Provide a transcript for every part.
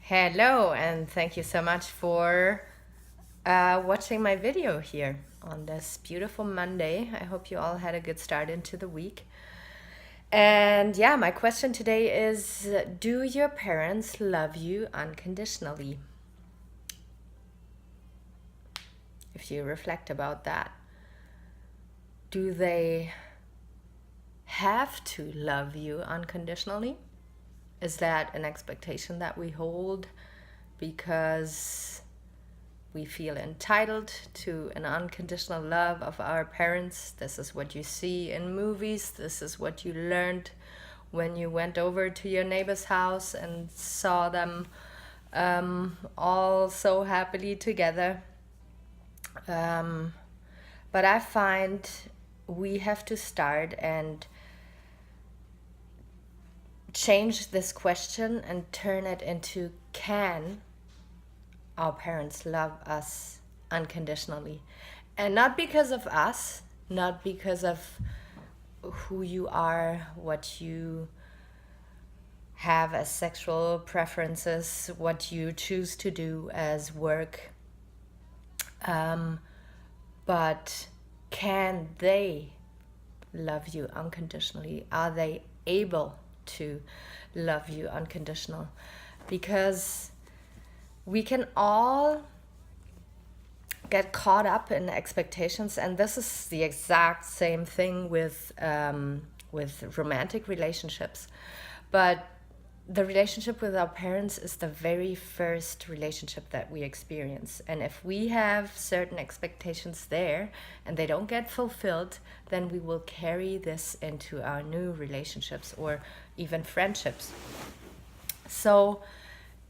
Hello, and thank you so much for watching my video here on this beautiful Monday. I hope you all had a good start into the week. And yeah, my question today is, do your parents love you unconditionally? If you reflect about that, do they have to love you unconditionally? Is that an expectation that we hold because we feel entitled to an unconditional love of our parents? This is what you see in movies. This is what you learned when you went over to your neighbor's house and saw them all so happily together. But I find we have to start and change this question and turn it into, can our parents love us unconditionally? And not because of us, not because of who you are, what you have as sexual preferences, what you choose to do as work. But can they love you unconditionally? Are they able to love you unconditional? Because we can all get caught up in expectations, and this is the exact same thing with romantic relationships. But the relationship with our parents is the very first relationship that we experience, and if we have certain expectations there and they don't get fulfilled, then we will carry this into our new relationships or even friendships. So,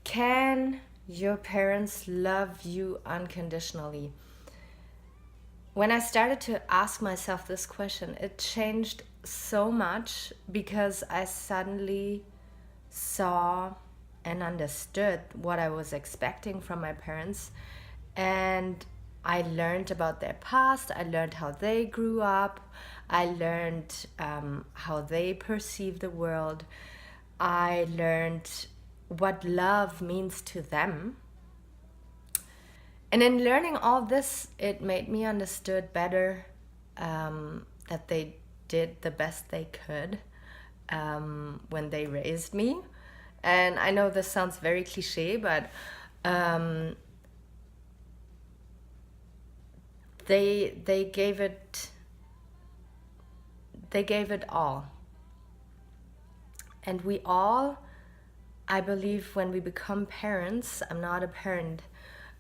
can your parents love you unconditionally? When I started to ask myself this question, it changed so much because I suddenly saw and understood what I was expecting from my parents. And I learned about their past. I learned how they grew up. I learned how they perceive the world. I learned what love means to them. And in learning all this, it made me understood better that they did the best they could when they raised me. And I know this sounds very cliche, but they gave it all. And we all, I believe, when we become parents, I'm not a parent,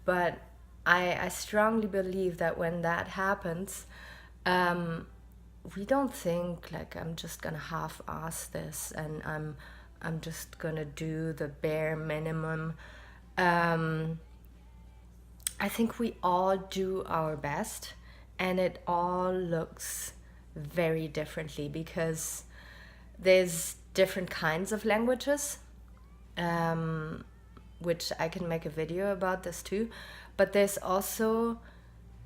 but I strongly believe that when that happens, we don't think like, I'm just gonna half-ass this and I'm just gonna do the bare minimum. I think we all do our best, and it all looks very differently because there's different kinds of languages, which I can make a video about this too. But there's also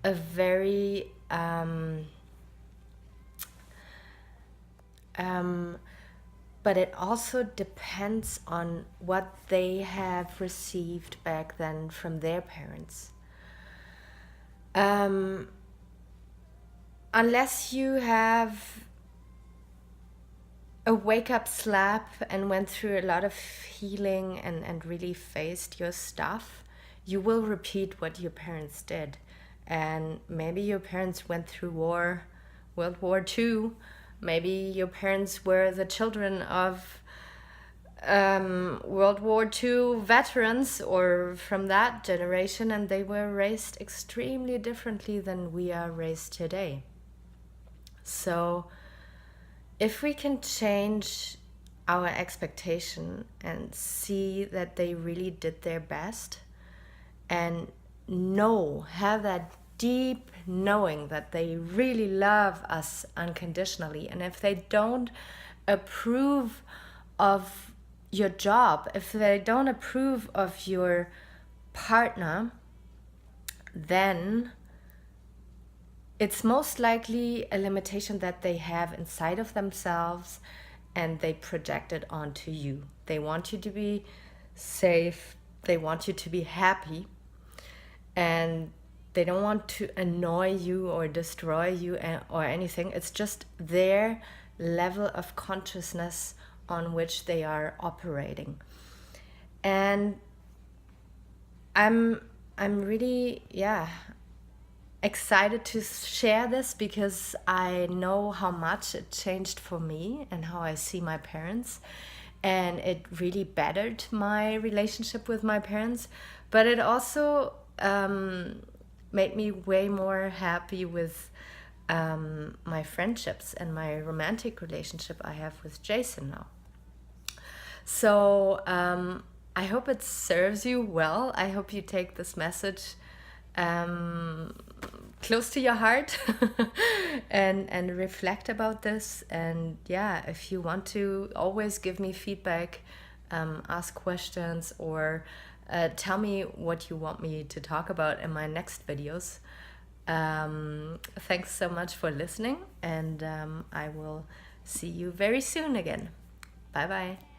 a very but it also depends on what they have received back then from their parents. Unless you have a wake-up slap and went through a lot of healing and really faced your stuff, you will repeat what your parents did. And maybe your parents went through war, World War II. Maybe your parents were the children of World War II veterans or from that generation, and they were raised extremely differently than we are raised today. So if we can change our expectation and see that they really did their best and have that deep knowing that they really love us unconditionally, and if they don't approve of your job, if they don't approve of your partner, then it's most likely a limitation that they have inside of themselves and they project it onto you. They want you to be safe. they want you to be happy, and they don't want to annoy you or destroy you or anything. It's just their level of consciousness on which they are operating. And I'm really, excited to share this, because I know how much it changed for me and how I see my parents, and it really bettered my relationship with my parents. But it also made me way more happy with my friendships and my romantic relationship I have with Jason now. So I hope it serves you well. I hope you take this message close to your heart and reflect about this. And yeah, if you want to, always give me feedback, ask questions, or tell me what you want me to talk about in my next videos. Thanks so much for listening, and I will see you very soon again. Bye bye.